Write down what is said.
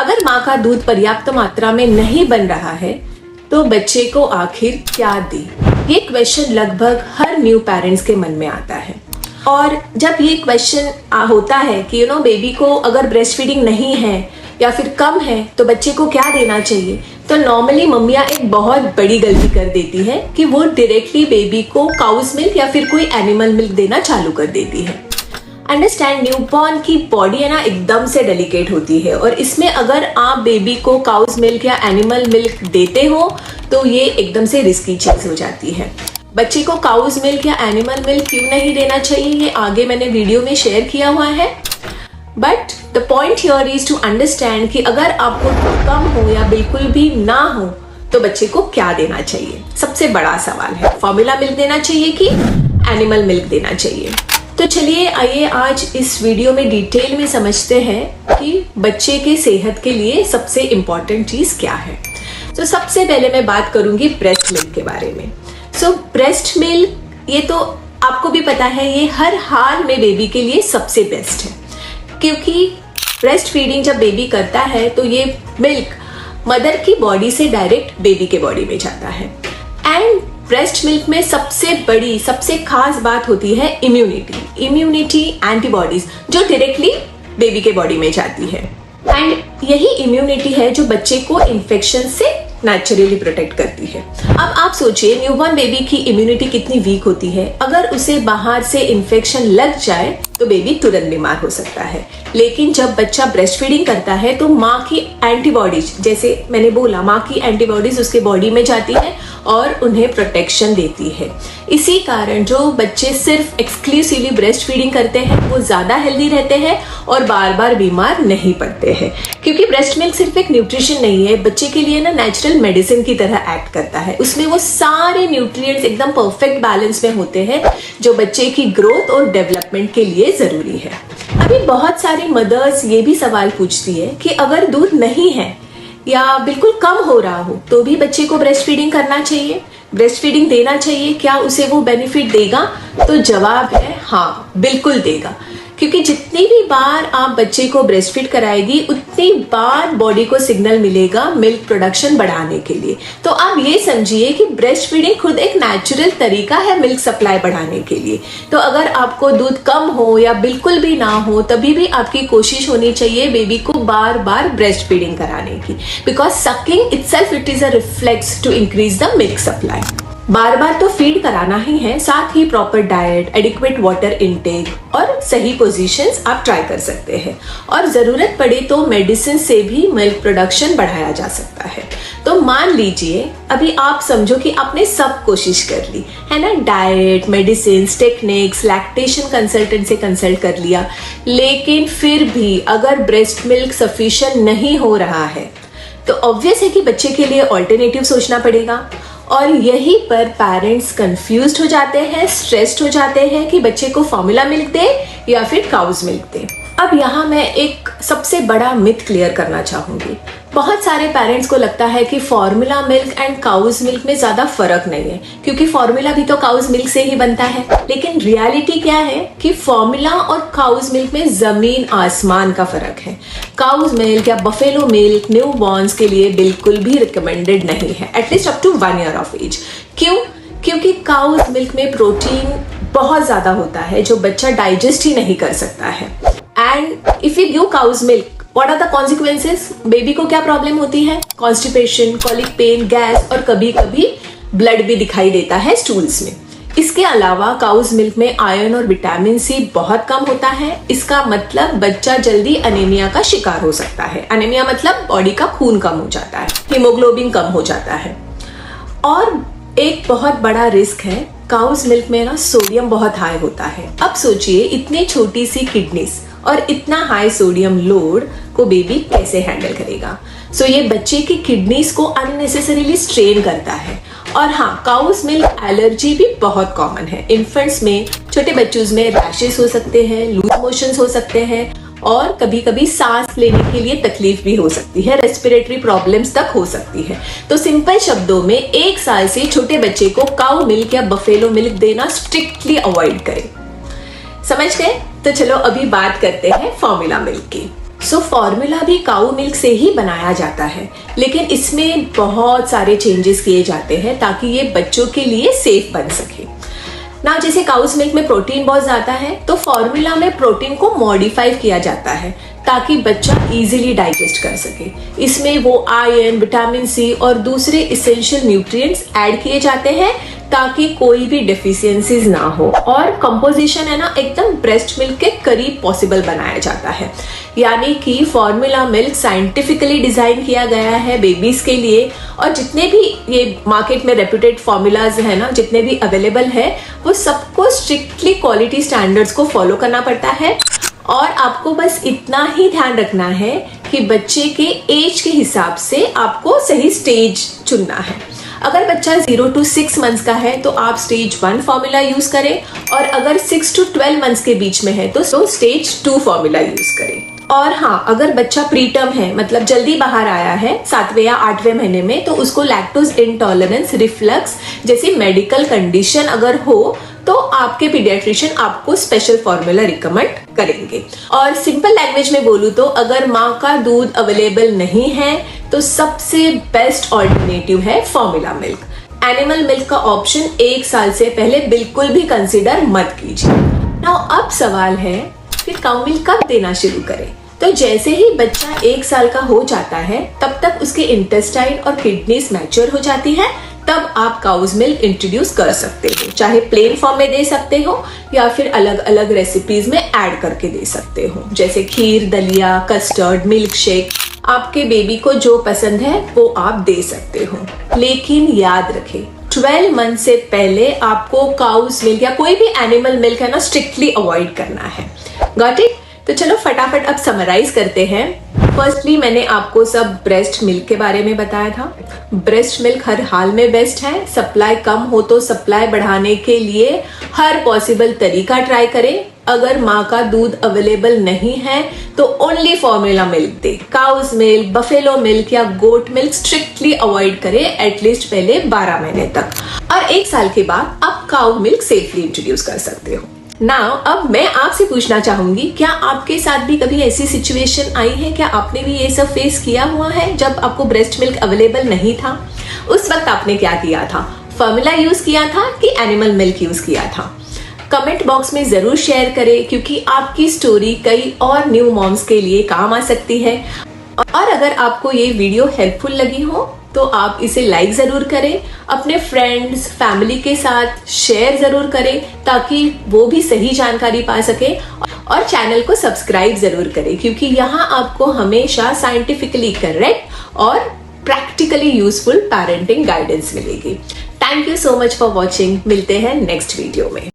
अगर माँ का दूध पर्याप्त मात्रा में नहीं बन रहा है तो बच्चे को आखिर क्या दे? ये क्वेश्चन लगभग हर न्यू पेरेंट्स के मन में आता है। और जब ये क्वेश्चन होता है कि बेबी को अगर ब्रेस्ट फीडिंग नहीं है या फिर कम है तो बच्चे को क्या देना चाहिए, तो नॉर्मली मम्मियाँ एक बहुत बड़ी गलती कर देती है कि वो डायरेक्टली बेबी को काउज मिल्क या फिर कोई एनिमल मिल्क देना चालू कर देती है। अंडरस्टैंड, न्यूबॉर्न की बॉडी है ना एकदम से डेलिकेट होती है और इसमें अगर आप बेबी को काउज मिल्क या एनिमल मिल्क देते हो तो ये एकदम से रिस्की चीज हो जाती है। बच्चे को काउज मिल्क या एनिमल मिल्क क्यों नहीं देना चाहिए ये आगे मैंने वीडियो में शेयर किया हुआ है। But the point here is to understand कि अगर आपको कम हो या बिल्कुल भी ना हो तो बच्चे को क्या देना चाहिए। सबसे बड़ा सवाल है, फॉर्मूला मिल्क देना चाहिए कि एनिमल मिल्क देना चाहिए। तो चलिए आइए आज इस वीडियो में डिटेल में समझते हैं कि बच्चे के सेहत के लिए सबसे इम्पोर्टेंट चीज क्या है। तो सबसे पहले मैं बात करूंगी ब्रेस्ट मिल्क के बारे में। सो ब्रेस्ट मिल्क ये तो आपको भी पता है ये हर हाल में बेबी के लिए सबसे बेस्ट है, क्योंकि ब्रेस्ट फीडिंग जब बेबी करता है तो ये मिल्क मदर की बॉडी से डायरेक्ट बेबी के बॉडी में जाता है। एंड ब्रेस्ट मिल्क में सबसे बड़ी सबसे खास बात होती है इम्यूनिटी एंटीबॉडीज जो डायरेक्टली बेबी के बॉडी में जाती है। एंड यही इम्यूनिटी है जो बच्चे को इन्फेक्शन से नेचुरली प्रोटेक्ट करती है। अब आप सोचिए न्यूबॉर्न बेबी की इम्यूनिटी कितनी वीक होती है, अगर उसे बाहर से इन्फेक्शन लग जाए तो बेबी तुरंत बीमार हो सकता है। लेकिन जब बच्चा ब्रेस्ट फीडिंग करता है तो माँ की एंटीबॉडीज, जैसे मैंने बोला माँ की एंटीबॉडीज उसके बॉडी में जाती है और उन्हें प्रोटेक्शन देती है। इसी कारण जो बच्चे सिर्फ एक्सक्लूसिवली ब्रेस्ट फीडिंग करते हैं वो ज्यादा हेल्दी रहते हैं और बार बार बीमार नहीं पड़ते हैं, क्योंकि ब्रेस्ट मिल्क सिर्फ एक न्यूट्रिशन नहीं है, बच्चे के लिए ना नेचुरल मेडिसिन की तरह एक्ट करता है। उसमें वो सारे न्यूट्रिएंट्स एकदम परफेक्ट बैलेंस में होते हैं जो बच्चे की ग्रोथ और डेवलपमेंट के लिए जरूरी है। अभी बहुत सारी मदर्स ये भी सवाल पूछती है कि अगर दूध नहीं है या बिल्कुल कम हो रहा हो तो भी बच्चे को ब्रेस्ट फीडिंग करना चाहिए, ब्रेस्ट फीडिंग देना चाहिए, क्या उसे वो बेनिफिट देगा? तो जवाब है हाँ, बिल्कुल देगा, क्योंकि जितनी भी बार आप बच्चे को ब्रेस्ट फीड कराएगी उतनी बार बॉडी को सिग्नल मिलेगा मिल्क प्रोडक्शन बढ़ाने के लिए। तो आप ये समझिए कि ब्रेस्ट फीडिंग खुद एक नेचुरल तरीका है मिल्क सप्लाई बढ़ाने के लिए। तो अगर आपको दूध कम हो या बिल्कुल भी ना हो तभी भी आपकी कोशिश होनी चाहिए बेबी को बार बार ब्रेस्ट फीडिंग कराने की, because sucking itself it is a reflex to increase the milk supply. बार बार तो फीड कराना ही है, साथ ही proper diet, adequate water intake और सही पोजीशंस आप ट्राई कर सकते हैं। और जरूरत पड़े तो मेडिसिन से भी मिल्क प्रोडक्शन बढ़ाया जा सकता है। तो मान लीजिए अभी आप समझो कि आपने सब कोशिश कर ली है ना, diet, medicine, techniques, lactation consultant से कंसल्ट कर लिया, लेकिन फिर भी अगर ब्रेस्ट मिल्क सफिशिएंट नहीं हो रहा है तो ऑब्वियस है कि बच्चे के लिए ऑल्टरनेटिव सोचना पड़ेगा। और यहीं पर पेरेंट्स कंफ्यूज्ड हो जाते हैं, स्ट्रेस्ड हो जाते हैं कि बच्चे को फॉर्मूला मिल्क दे या फिर काउज मिल्क दे। अब यहाँ मैं एक सबसे बड़ा मिथ क्लियर करना चाहूंगी। बहुत सारे पेरेंट्स को लगता है कि formula milk and cow's milk में ज्यादा फर्क नहीं है, क्योंकि फॉर्मूला भी तो काउज मिल्क से ही बनता है। लेकिन रियलिटी क्या है कि फॉर्मूला और काउज मिल्क में जमीन आसमान का फर्क है। काउज मिल्क या बफेलो मिल्क न्यूबॉर्न्स के लिए बिल्कुल भी रिकमेंडेड नहीं है, at least up to 1 year of age. क्यों? क्योंकि काउज मिल्क में प्रोटीन बहुत ज्यादा होता है जो बच्चा डाइजेस्ट ही नहीं कर सकता है। And if you give cow's milk, what are the consequences? Baby को क्या प्रॉब्लम होती है? कॉन्स्टिपेशन, कॉलिक पेन, गैस और कभी कभी ब्लड भी दिखाई देता है स्टूल्स में। इसके अलावा काउज मिल्क में आयरन और विटामिन सी बहुत कम होता है। इसका मतलब बच्चा जल्दी अनीमिया का शिकार हो सकता है। अनीमिया मतलब बॉडी का खून कम हो जाता है, हीमोग्लोबिन कम हो जाता है। और एक बहुत बड़ा रिस्क है, काउज मिल्क में ना सोडियम बहुत हाई होता है। अब सोचिए इतनी छोटी सी किडनीज और इतना हाई सोडियम लोड को बेबी कैसे हैंडल करेगा। सो ये बच्चे की किडनीज को अननेसेसरीली स्ट्रेन करता है। और हाँ, काउज मिल्क एलर्जी भी बहुत कॉमन है। इन्फेंट्स में, छोटे बच्चों में रैशेस हो सकते हैं, लूज मोशंस हो सकते हैं और कभी कभी सांस लेने के लिए तकलीफ भी हो सकती है, रेस्पिरेटरी प्रॉब्लम्स तक हो सकती है। तो सिंपल शब्दों में 1 साल से छोटे बच्चे को काउ मिल्क या बफेलो मिल्क देना स्ट्रिक्टली अवॉइड करें। समझ गए? तो चलो अभी बात करते हैं फॉर्मूला मिल्क की। सो फॉर्मूला भी काऊ मिल्क से ही बनाया जाता है, लेकिन इसमें बहुत सारे चेंजेस किए जाते हैं ताकि ये बच्चों के लिए सेफ बन सके ना। जैसे काउस मिल्क में प्रोटीन बहुत ज्यादा है, तो फॉर्मूला में प्रोटीन को मॉडिफाई किया जाता है ताकि बच्चा इजीली डाइजेस्ट कर सके। इसमें वो आयरन, विटामिन सी और दूसरे इसेंशियल न्यूट्रिएंट्स ऐड किए जाते हैं ताकि कोई भी डेफिशिएंसीज ना हो। और कंपोजिशन है ना एकदम ब्रेस्ट मिल्क के करीब पॉसिबल बनाया जाता है, यानी कि फॉर्मूला मिल्क साइंटिफिकली डिजाइन किया गया है बेबीज के लिए। और जितने भी ये मार्केट में रेप्यूटेड फॉर्मूलाज है ना, जितने भी अवेलेबल है, वो सबको स्ट्रिक्टली क्वालिटी स्टैंडर्ड्स को फॉलो करना पड़ता है। और आपको बस इतना ही ध्यान रखना है कि बच्चे के एज के हिसाब से आपको सही स्टेज चुनना है। अगर बच्चा 0 to 6 मंथ्स का है तो आप स्टेज 1 फॉर्मूला यूज करें, और अगर 6 to 12 मंथ्स के बीच में है तो स्टेज 2 फॉर्मूला यूज करें। और हाँ, अगर बच्चा प्रीटर्म है, मतलब जल्दी बाहर आया है 7वें या 8वें महीने में, तो उसको लैक्टोज इंटॉलरेंस, रिफ्लक्स जैसी मेडिकल कंडीशन अगर हो तो आपके पीडियाट्रिशियन आपको स्पेशल फॉर्मूला रिकमेंड करेंगे। और सिंपल लैंग्वेज में बोलूं तो अगर माँ का दूध अवेलेबल नहीं है तो सबसे बेस्ट ऑल्टरनेटिव है फॉर्मूला मिल्क। एनिमल मिल्क का ऑप्शन 1 साल से पहले बिल्कुल भी कंसीडर मत कीजिए। नाउ अब सवाल है कि काऊ मिल्क कब देना शुरू करें। तो जैसे ही बच्चा 1 साल का हो जाता है तब तक उसके इंटेस्टाइन और किडनीज मैच्योर हो जाती है, तब आप काउज मिल्क इंट्रोड्यूस कर सकते हो। चाहे प्लेन फॉर्म में दे सकते हो या फिर अलग अलग रेसिपीज में ऐड करके दे सकते हो, जैसे खीर, दलिया, कस्टर्ड, मिल्क शेक। आपके बेबी को जो पसंद है वो आप दे सकते हो, लेकिन याद रखें 12 मंथ से पहले आपको काउज मिल्क या कोई भी एनिमल मिल्क है ना स्ट्रिक्टली अवॉइड करना है। Got it? तो चलो फटाफट अब समराइज करते हैं। फर्स्टली मैंने आपको सब ब्रेस्ट मिल्क के बारे में बताया था। ब्रेस्ट मिल्क हर हाल में बेस्ट है। सप्लाई कम हो तो सप्लाई बढ़ाने के लिए हर पॉसिबल तरीका ट्राई करें। अगर माँ का दूध अवेलेबल नहीं है तो ओनली फॉर्मूला मिल्क दे। काउज मिल्क, बफेलो मिल्क या गोट मिल्क स्ट्रिक्टली अवॉइड करें एटलीस्ट पहले 12 महीने तक, और 1 साल के बाद आप काउ मिल्क सेफली इंट्रोड्यूस कर सकते हो। नाउ अब मैं आपसे पूछना चाहूंगी, क्या आपके साथ भी कभी ऐसी सिचुएशन आई है? क्या आपने भी ये सब फेस किया हुआ है? जब आपको ब्रेस्ट मिल्क अवेलेबल नहीं था उस वक्त आपने क्या किया था? फॉर्मूला यूज किया था कि एनिमल मिल्क यूज किया था? कमेंट बॉक्स में जरूर शेयर करें, क्योंकि आपकी स्टोरी कई और न्यू मॉम्स के लिए काम आ सकती है। और अगर आपको ये वीडियो हेल्पफुल लगी हो तो आप इसे लाइक जरूर करें, अपने फ्रेंड्स, फैमिली के साथ शेयर जरूर करें ताकि वो भी सही जानकारी पा सके, और चैनल को सब्सक्राइब जरूर करें, क्योंकि यहाँ आपको हमेशा साइंटिफिकली करेक्ट और प्रैक्टिकली यूजफुल पेरेंटिंग गाइडेंस मिलेगी। Thank you so much for watching. मिलते हैं नेक्स्ट वीडियो में।